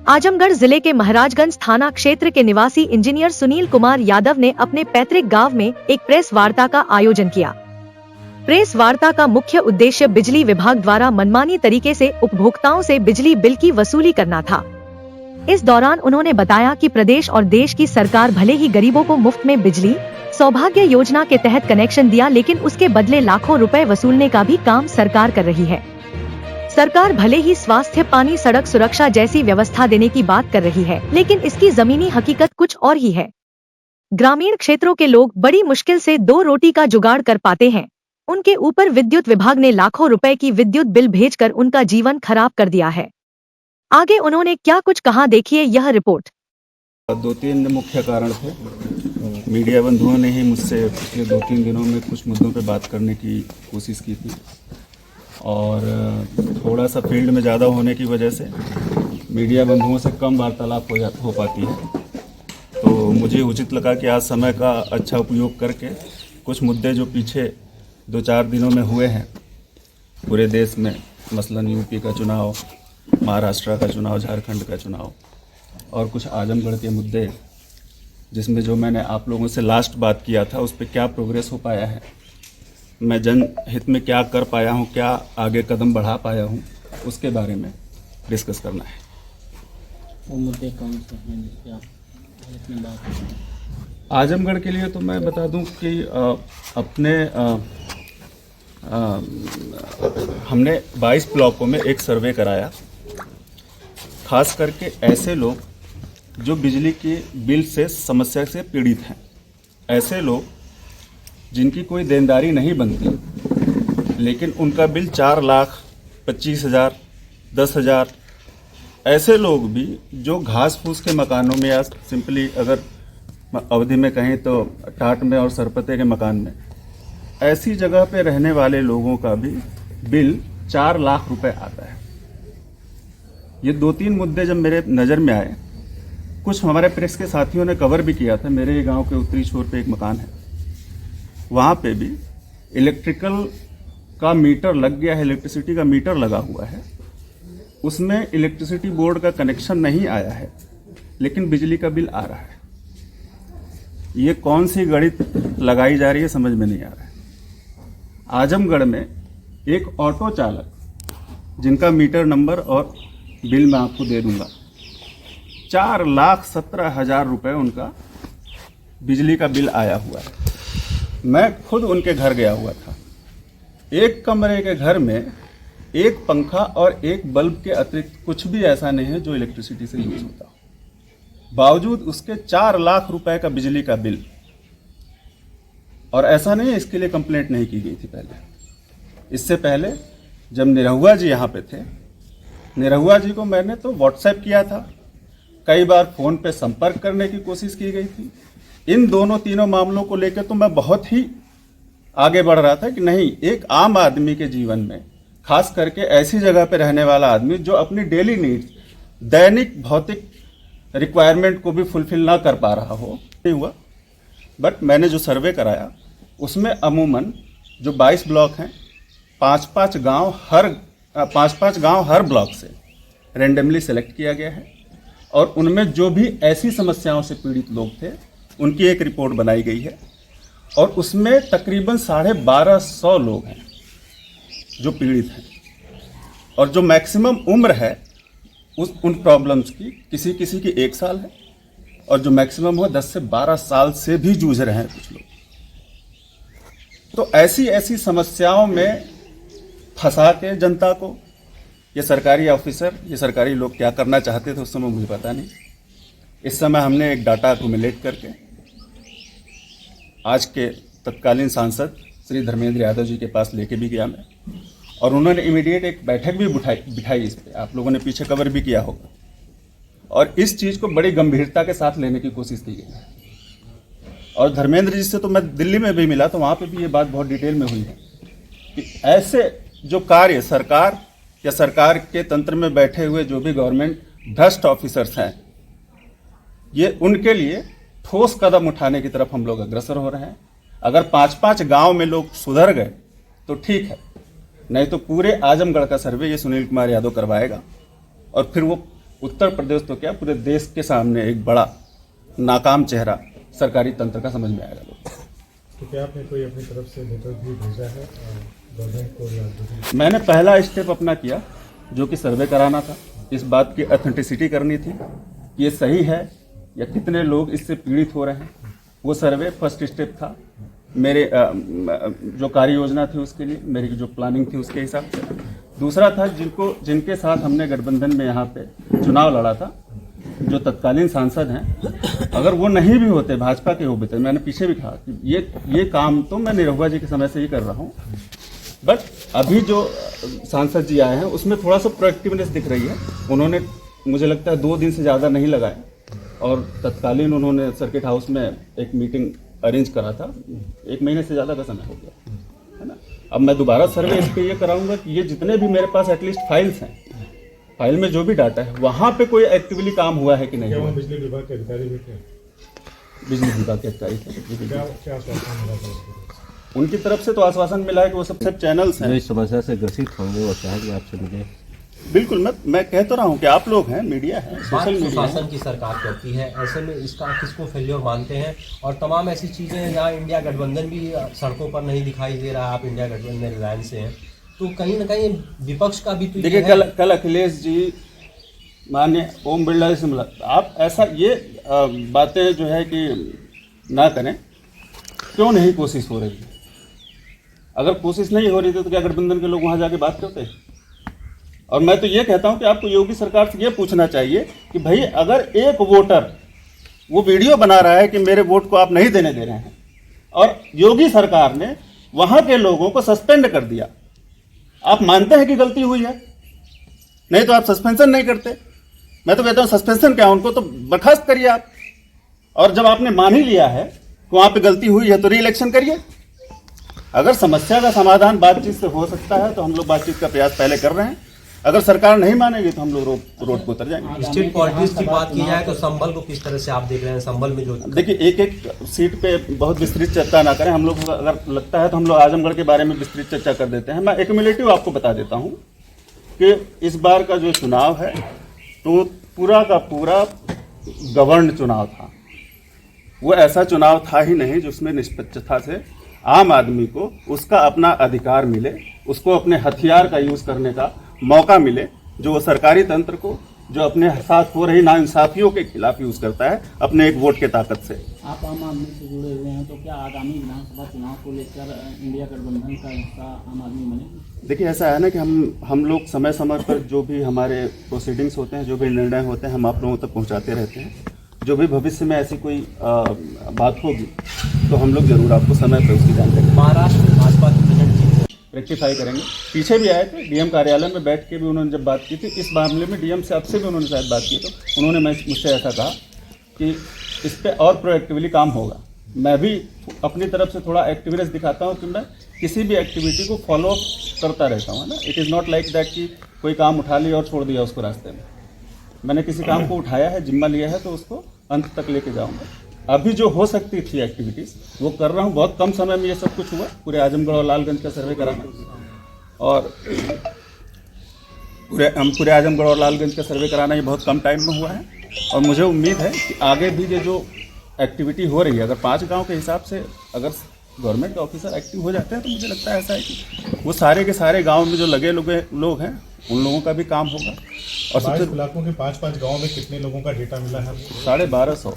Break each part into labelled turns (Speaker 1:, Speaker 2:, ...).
Speaker 1: आजमगढ़ जिले के महाराजगंज थाना क्षेत्र के निवासी इंजीनियर सुनील कुमार यादव ने अपने पैतृक गांव में एक प्रेस वार्ता का आयोजन किया। प्रेस वार्ता का मुख्य उद्देश्य बिजली विभाग द्वारा मनमानी तरीके से उपभोक्ताओं से बिजली बिल की वसूली करना था। इस दौरान उन्होंने बताया कि प्रदेश और देश की सरकार भले ही गरीबों को मुफ्त में बिजली सौभाग्य योजना के तहत कनेक्शन दिया, लेकिन उसके बदले लाखों रुपए वसूलने का भी काम सरकार कर रही है। सरकार भले ही स्वास्थ्य, पानी, सड़क सुरक्षा जैसी व्यवस्था देने की बात कर रही है, लेकिन इसकी जमीनी हकीकत कुछ और ही है। ग्रामीण क्षेत्रों के लोग बड़ी मुश्किल से 2 रोटी का जुगाड़ कर पाते हैं। उनके ऊपर विद्युत विभाग ने लाखों रुपए की विद्युत बिल भेजकर उनका जीवन खराब कर दिया है। आगे उन्होंने क्या कुछ कहा, देखिए यह रिपोर्ट।
Speaker 2: 2-3 मुख्य कारण थे। मीडिया बंधुओं ने ही मुझसे पिछले 2-3 दिनों में कुछ मुद्दों पे बात करने की कोशिश की थी और थोड़ा सा फील्ड में ज़्यादा होने की वजह से मीडिया बंधुओं से कम वार्तालाप हो पाती है। तो मुझे उचित लगा कि आज समय का अच्छा उपयोग करके कुछ मुद्दे जो पीछे 2-4 दिनों में हुए हैं पूरे देश में, मसलन यूपी का चुनाव, महाराष्ट्र का चुनाव, झारखंड का चुनाव और कुछ आजमगढ़ के मुद्दे, जिसमें जो मैंने आप लोगों से लास्ट बात किया था उस पर क्या प्रोग्रेस हो पाया है, मैं जनहित में क्या कर पाया हूँ, क्या आगे कदम बढ़ा पाया हूँ, उसके बारे में डिस्कस करना है।
Speaker 3: वो मुद्दे कौन से हैं जिसपे आप अपनी बात?
Speaker 2: आजमगढ़ के लिए तो मैं बता दूं कि हमने 22 ब्लॉकों में एक सर्वे कराया, खास करके ऐसे लोग जो बिजली के बिल से समस्या से पीड़ित हैं, ऐसे लोग जिनकी कोई देनदारी नहीं बनती लेकिन उनका बिल 4,25,000, 10,000, ऐसे लोग भी जो घास फूस के मकानों में या सिंपली अगर अवधि में कहें तो टाट में और सरपते के मकान में, ऐसी जगह पे रहने वाले लोगों का भी बिल 4 लाख रुपए आता है। ये 2-3 मुद्दे जब मेरे नज़र में आए, कुछ हमारे प्रेस के साथियों ने कवर भी किया था। मेरे गांव के उत्तरी छोर पे एक मकान है, वहाँ पे भी इलेक्ट्रिकल का मीटर लग गया है, इलेक्ट्रिसिटी का मीटर लगा हुआ है, उसमें इलेक्ट्रिसिटी बोर्ड का कनेक्शन नहीं आया है लेकिन बिजली का बिल आ रहा है। ये कौन सी गणित लगाई जा रही है समझ में नहीं आ रहा है। आजमगढ़ में एक ऑटो चालक, जिनका मीटर नंबर और बिल मैं आपको दे दूंगा, 4,17,000 रुपये उनका बिजली का बिल आया हुआ है। मैं खुद उनके घर गया हुआ था। एक कमरे के घर में एक पंखा और एक बल्ब के अतिरिक्त कुछ भी ऐसा नहीं है जो इलेक्ट्रिसिटी से यूज होता हो, बावजूद उसके 4 लाख रुपए का बिजली का बिल। और ऐसा नहीं है इसके लिए कंप्लेंट नहीं की गई थी पहले। इससे पहले जब निरहुआ जी यहाँ पे थे, निरहुआ जी को मैंने तो व्हाट्सएप किया था, कई बार फोन पे संपर्क करने की कोशिश की गई थी। इन तीनों मामलों को लेकर तो मैं बहुत ही आगे बढ़ रहा था कि नहीं, एक आम आदमी के जीवन में, खास करके ऐसी जगह पे रहने वाला आदमी जो अपनी डेली नीड्स, दैनिक भौतिक रिक्वायरमेंट को भी फुलफिल ना कर पा रहा हो, नहीं हुआ। बट मैंने जो सर्वे कराया उसमें अमूमन जो 22 ब्लॉक हैं, 5-5 गांव हर ब्लॉक से रेंडमली सेलेक्ट किया गया है और उनमें जो भी ऐसी समस्याओं से पीड़ित लोग थे उनकी एक रिपोर्ट बनाई गई है और उसमें तकरीबन 1,250 लोग हैं जो पीड़ित हैं और जो मैक्सिमम उम्र है उन प्रॉब्लम्स की, किसी की 1 साल है और जो मैक्सिमम हो 10 से 12 साल से भी जूझ रहे हैं कुछ लोग। तो ऐसी समस्याओं में फंसा के जनता को ये सरकारी ऑफिसर, ये सरकारी लोग क्या करना चाहते थे उस समय मुझे पता नहीं। इस समय हमने एक डाटा एक्यूमुलेट करके आज के तत्कालीन सांसद श्री धर्मेंद्र यादव जी के पास लेके भी गया मैं, और उन्होंने इमीडिएट एक बैठक भी बिठाई इस पर, आप लोगों ने पीछे कवर भी किया होगा, और इस चीज़ को बड़ी गंभीरता के साथ लेने की कोशिश की गई है। और धर्मेंद्र जी से तो मैं दिल्ली में भी मिला तो वहाँ पे भी ये बात बहुत डिटेल में हुई है कि ऐसे जो कार्य सरकार या सरकार के तंत्र में बैठे हुए जो भी गवर्नमेंट भ्रष्ट ऑफिसर्स हैं, ये उनके लिए ठोस कदम उठाने की तरफ हम लोग अग्रसर हो रहे हैं। अगर 5-5 गांव में लोग सुधर गए तो ठीक है, नहीं तो पूरे आजमगढ़ का सर्वे ये सुनील कुमार यादव करवाएगा और फिर वो उत्तर प्रदेश तो क्या पूरे देश के सामने एक बड़ा नाकाम चेहरा सरकारी तंत्र का समझ में आएगा लोग।
Speaker 4: तो क्या आपने कोई अपनी तरफ से लेटर भी भेजा है गवर्नमेंट को या जो
Speaker 2: मैंने पहला स्टेप अपना किया जो कि सर्वे कराना था, इस बात की ऑथेंटिसिटी करनी थी कि ये सही है या कितने लोग इससे पीड़ित हो रहे हैं। वो सर्वे फर्स्ट स्टेप था मेरे जो कार्य योजना थी उसके लिए, मेरी जो प्लानिंग थी उसके हिसाब से। दूसरा था जिनके साथ हमने गठबंधन में यहाँ पे चुनाव लड़ा था, जो तत्कालीन सांसद हैं, अगर वो नहीं भी होते भाजपा के होते तो मैंने पीछे भी कहा कि ये काम तो मैं निरहुआ जी के समय से ही कर रहा हूँ, बट अभी जो सांसद जी आए हैं उसमें थोड़ा सा प्रोएक्टिवनेस दिख रही है। उन्होंने मुझे लगता है 2 दिन से ज़्यादा नहीं लगाए और तत्कालीन उन्होंने सर्किट हाउस में एक मीटिंग अरेंज करा था, 1 महीने से ज़्यादा का समय हो गया है ना। अब मैं दोबारा सर्वे इस पर ये कराऊंगा कि ये जितने भी मेरे पास एटलीस्ट फाइल्स हैं, फाइल में जो भी डाटा है वहाँ पे कोई एक्टिवली काम हुआ है कि नहीं हुआ।
Speaker 4: बिजली विभाग के अधिकारी भी थे?
Speaker 2: बिजली विभाग के अधिकारी थे।
Speaker 4: क्या आश्वासन मिला था?
Speaker 2: उनकी तरफ से तो आश्वासन मिला है कि वो सब चैनल्स हैं,
Speaker 5: इस समस्या से ग्रसित होंगे और चाहे कि आपसे मिले।
Speaker 2: बिल्कुल मैं कह तो रहा हूँ कि आप लोग हैं, मीडिया है, सोशल मीडिया
Speaker 6: शासन की सरकार करती है, ऐसे में इसका किसको फेल्योर मानते हैं? और तमाम ऐसी चीज़ें हैं जहाँ इंडिया गठबंधन भी सड़कों पर नहीं दिखाई दे रहा। आप इंडिया गठबंधन रिलायंस से हैं तो कहीं ना कहीं विपक्ष का भी तो
Speaker 2: देखिए कल अखिलेश जी माननीय ओम बिरला जी से मिला, आप ऐसा ये बातें जो है कि ना करें। क्यों नहीं कोशिश हो रही है? अगर कोशिश नहीं हो रही थी तो क्या गठबंधन के लोग वहाँ जाके बात करते? और मैं तो ये कहता हूँ कि आपको योगी सरकार से ये पूछना चाहिए कि भाई अगर एक वोटर वो वीडियो बना रहा है कि मेरे वोट को आप नहीं देने दे रहे हैं और योगी सरकार ने वहाँ के लोगों को सस्पेंड कर दिया, आप मानते हैं कि गलती हुई है? नहीं तो आप सस्पेंशन नहीं करते। मैं तो कहता हूं सस्पेंशन क्या, उनको तो बर्खास्त करिए आप। और जब आपने मान ही लिया है कि वहां पे गलती हुई है तो री इलेक्शन करिए। अगर समस्या का समाधान बातचीत से हो सकता है तो हम लोग बातचीत का प्रयास पहले कर रहे हैं। अगर सरकार नहीं मानेगी तो हम लोग रोड पर उतर जाएंगे।
Speaker 6: स्टेट पॉलिटिक्स की बात की जाए तो संभल को किस तरह से आप देख रहे हैं? संभल में जो
Speaker 2: देखिए एक सीट पे बहुत विस्तृत चर्चा ना करें। हम लोग अगर लगता है तो हम लोग आजमगढ़ के बारे में विस्तृत चर्चा कर देते हैं। मैं एक्यूमुलेटिव आपको बता देता हूं कि इस बार का जो चुनाव है तो पूरा का पूरा गवर्न चुनाव था। वो ऐसा चुनाव था ही नहीं जिसमें निष्पक्षता से आम आदमी को उसका अपना अधिकार मिले, उसको अपने हथियार का यूज करने का मौका मिले, जो वो सरकारी तंत्र को जो अपने साथ हो रही नाइंसाफियों के खिलाफ यूज करता है अपने एक वोट के ताकत से।
Speaker 3: आप आम आदमी से जुड़े हुए हैं तो क्या आगामी विधानसभा चुनाव को लेकर इंडिया गठबंधन का हिस्सा आम आदमी बने?
Speaker 2: देखिए ऐसा है ना कि हम लोग समय समय पर जो भी हमारे प्रोसीडिंग्स होते हैं, जो भी निर्णय होते हैं, हम आप लोगों तक पहुंचाते रहते हैं। जो भी भविष्य में ऐसी कोई बात होगी तो हम लोग जरूर आपको समय पर उसकी जानकारी
Speaker 6: महाराष्ट्र भाजपा की
Speaker 2: रेक्टिफाई करेंगे। पीछे भी आए थे डीएम कार्यालय में बैठ के भी उन्होंने जब बात की थी इस मामले में, डीएम से आपसे भी उन्होंने शायद बात की, तो उन्होंने मुझसे ऐसा कहा कि इस पर और प्रोएक्टिवली काम होगा। मैं भी अपनी तरफ से थोड़ा एक्टिवनेस दिखाता हूँ कि मैं किसी भी एक्टिविटी को फॉलो अप करता रहता हूँ, है ना। It is not like that कि कोई काम उठा लिया और छोड़ दिया उसको रास्ते में। मैंने किसी काम को उठाया है, जिम्मा लिया है, तो उसको अंत तक लेके जाऊँगा। अभी जो हो सकती थी एक्टिविटीज़ वो कर रहा हूँ। बहुत कम समय में ये सब कुछ हुआ। पूरे आजमगढ़ और लालगंज का सर्वे कराना और पूरे आजमगढ़ और लालगंज का सर्वे कराना ये बहुत कम टाइम में हुआ है। और मुझे उम्मीद है कि आगे भी ये जो एक्टिविटी हो रही है, अगर 5 गांव के हिसाब से अगर गवर्नमेंट ऑफिसर एक्टिव हो जाते हैं तो मुझे लगता है ऐसा है कि वो सारे के सारे गाँव में जो लगे लोग हैं उन लोगों का भी काम होगा। और सबसे
Speaker 4: इलाकों के 5-5 गाँव में कितने लोगों का डेटा मिला है?
Speaker 2: 1250।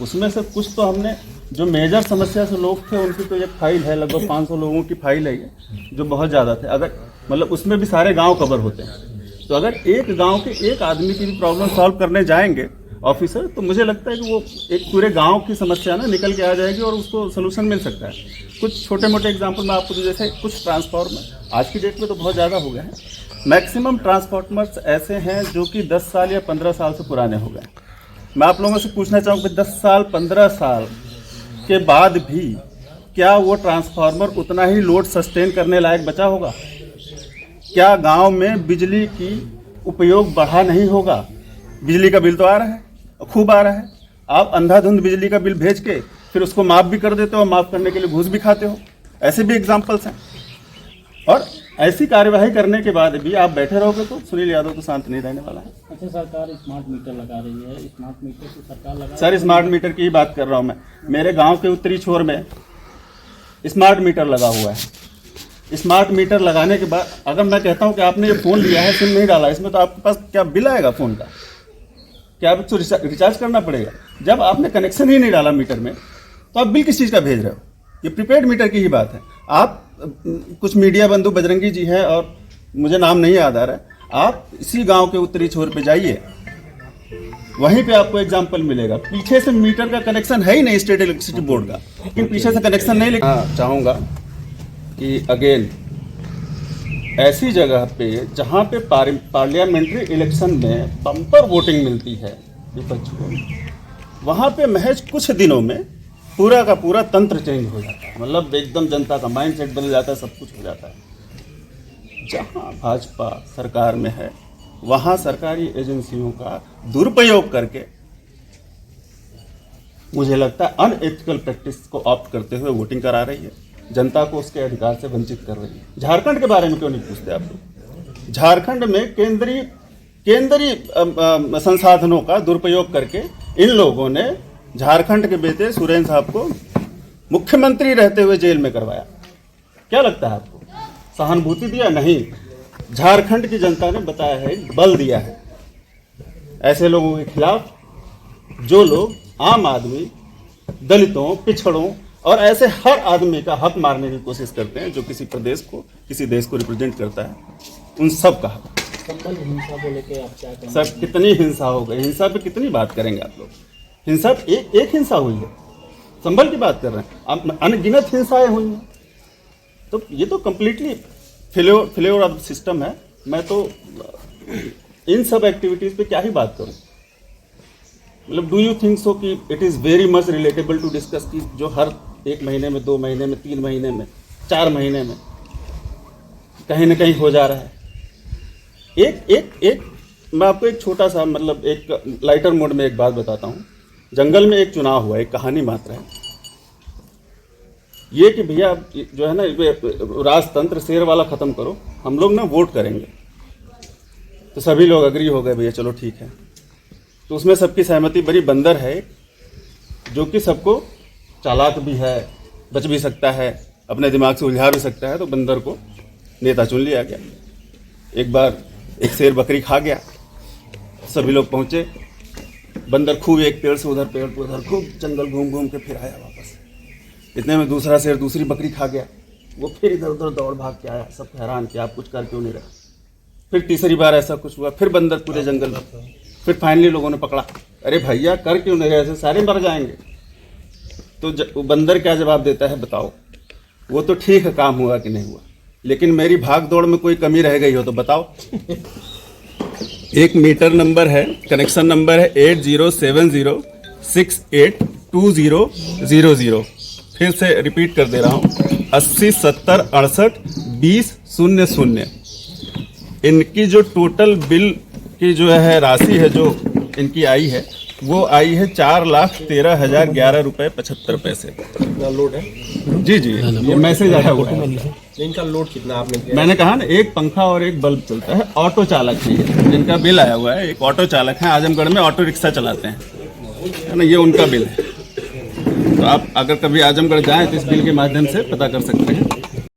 Speaker 2: उसमें से कुछ तो हमने जो मेजर समस्या से लोग थे उनकी तो एक फाइल है, लगभग 500 लोगों की फाइल है ये, जो बहुत ज़्यादा थे। अगर मतलब उसमें भी सारे गांव कवर होते हैं, तो अगर एक गांव के एक आदमी की भी प्रॉब्लम सॉल्व करने जाएंगे ऑफिसर, तो मुझे लगता है कि वो एक पूरे गांव की समस्या ना निकल के आ जाएगी और उसको सोल्यूशन मिल सकता है। कुछ छोटे मोटे एग्जाम्पल मैं आपको, जैसे कुछ ट्रांसफार्मर आज की डेट में तो बहुत ज़्यादा हो गए हैं। मैक्सिमम ट्रांसफार्मर्स ऐसे हैं जो कि 10 साल या 15 साल से पुराने हो गए। मैं आप लोगों से पूछना चाहूँगा 10 साल 15 साल के बाद भी क्या वो ट्रांसफार्मर उतना ही लोड सस्टेन करने लायक बचा होगा? क्या गांव में बिजली की उपयोग बढ़ा नहीं होगा? बिजली का बिल तो आ रहा है, खूब आ रहा है। आप अंधाधुंध बिजली का बिल भेज के फिर उसको माफ़ भी कर देते हो, माफ़ करने के लिए घूस भी खाते हो। ऐसे भी एग्जाम्पल्स हैं। और ऐसी कार्यवाही करने के बाद भी आप बैठे रहोगे तो सुनील यादव तो शांत नहीं रहने वाला है।
Speaker 3: अच्छा, सरकार स्मार्ट मीटर लगा रही है, स्मार्ट मीटर तो सरकार लगा
Speaker 2: सर स्मार्ट मीटर की ही बात कर रहा हूँ मैं। मेरे गांव के उत्तरी छोर में स्मार्ट मीटर लगा हुआ है। स्मार्ट मीटर लगाने के बाद अगर मैं कहता हूँ कि आपने ये फ़ोन लिया है, सिम नहीं डाला इसमें, तो आपके पास क्या बिल आएगा फ़ोन का? क्या आपको रिचार्ज करना पड़ेगा? जब आपने कनेक्शन ही नहीं डाला मीटर में तो आप बिल किस चीज़ का भेज रहे हो? ये प्रीपेड मीटर की ही बात है। आप कुछ मीडिया बंधु बजरंगी जी हैं और मुझे नाम नहीं याद आ रहा है, आप इसी गांव के उत्तरी छोर पे जाइए, वहीं पे आपको एग्जाम्पल मिलेगा। पीछे से मीटर का कनेक्शन है ही नहीं स्टेट इलेक्ट्रिसिटी बोर्ड का, लेकिन पीछे से कनेक्शन नहीं लिखा। चाहूँगा कि अगेन ऐसी जगह पे जहाँ पे पार्लियामेंट्री इलेक्शन में बम्पर वोटिंग मिलती है विपक्ष को, वहाँ पे महज कुछ दिनों में पूरा का पूरा तंत्र चेंज हो जाता है। मतलब एकदम जनता का माइंडसेट बदल जाता है, सब कुछ हो जाता है। जहाँ भाजपा सरकार में है वहाँ सरकारी एजेंसियों का दुरुपयोग करके मुझे लगता है अनएथिकल प्रैक्टिस को ऑप्ट करते हुए वोटिंग करा रही है, जनता को उसके अधिकार से वंचित कर रही है। झारखंड के बारे में क्यों नहीं पूछते आप लोग? झारखंड में केंद्रीय संसाधनों का दुरुपयोग करके इन लोगों ने झारखंड के बेटे सुरेंद्र साहब को मुख्यमंत्री रहते हुए जेल में करवाया। क्या लगता है आपको? सहानुभूति दिया? नहीं, झारखंड की जनता ने बताया है, बल दिया है ऐसे लोगों के खिलाफ जो लोग आम आदमी, दलितों, पिछड़ों और ऐसे हर आदमी का हक मारने की कोशिश करते हैं, जो किसी प्रदेश को, किसी देश को रिप्रेजेंट करता है, उन सब का हक।
Speaker 3: संबल हिंसा को लेके आप क्या कहेंगे?
Speaker 2: सर कितनी हिंसा हो गई, हिंसा पे कितनी बात करेंगे आप लोग? हिंसा एक हिंसा हुई है, संबल की बात कर रहे हैं आप, अनगिनत हिंसाएं हुई हैं। तो ये तो कम्प्लीटली फेल्योर ऑफ सिस्टम है। मैं तो इन सब एक्टिविटीज पे क्या ही बात करूं? मतलब डू यू थिंक सो कि it is very much relatable to discuss कि जो हर 1 महीने में, 2 महीने में, 3 महीने में, 4 महीने में कहीं ना कहीं हो जा रहा है। एक मैं आपको एक छोटा सा, मतलब एक लाइटर मोड में एक बात बताता हूँ। जंगल में एक चुनाव हुआ, एक कहानी मात्र है ये कि भैया जो है ना, राजतंत्र शेर वाला ख़त्म करो, हम लोग ना वोट करेंगे। तो सभी लोग अग्री हो गए, भैया चलो ठीक है। तो उसमें सबकी सहमति बड़ी। बंदर है जो कि सबको चालाक भी है, बच भी सकता है, अपने दिमाग से उलझा भी सकता है, तो बंदर को नेता चुन लिया गया। एक बार एक शेर बकरी खा गया, सभी लोग पहुंचे, बंदर खूब एक पेड़ से उधर, पेड़ को उधर, खूब जंगल घूम घूम के फिर आया वापस। इतने में दूसरा शेर दूसरी बकरी खा गया, वो फिर इधर उधर दौड़ भाग के आया, सब हैरान कि आप कुछ कर क्यों नहीं रहे। फिर तीसरी बार ऐसा कुछ हुआ, फिर बंदर पूरे जंगल में। फिर फाइनली लोगों ने पकड़ा, अरे भैया कर क्यों नहीं रहे, ऐसे सारे मर जाएंगे। तो बंदर क्या जवाब देता है बताओ? वो तो ठीक है काम हुआ कि नहीं हुआ, लेकिन मेरी भाग दौड़ में कोई कमी रह गई हो तो बताओ। एक मीटर नंबर है, कनेक्शन नंबर है 8070682000। फिर से रिपीट कर दे रहा हूँ, 80 70 68 20 00। इनकी जो टोटल बिल की जो है राशि है, जो इनकी आई है, वो आई है 4,13,011 रुपये 75 पैसे।
Speaker 6: लोड है
Speaker 2: जी, ये मैसेज आया हुआ है।
Speaker 6: इनका लोड कितना आपने किया?
Speaker 2: मैंने कहा ना, एक पंखा और एक बल्ब चलता है। ऑटो चालक ही है जिनका बिल आया हुआ है, एक ऑटो चालक है, आजमगढ़ में ऑटो रिक्शा चलाते हैं, है ना, ये उनका बिल है। तो आप अगर कभी आजमगढ़ जाएं तो इस बिल के माध्यम से पता कर सकते हैं।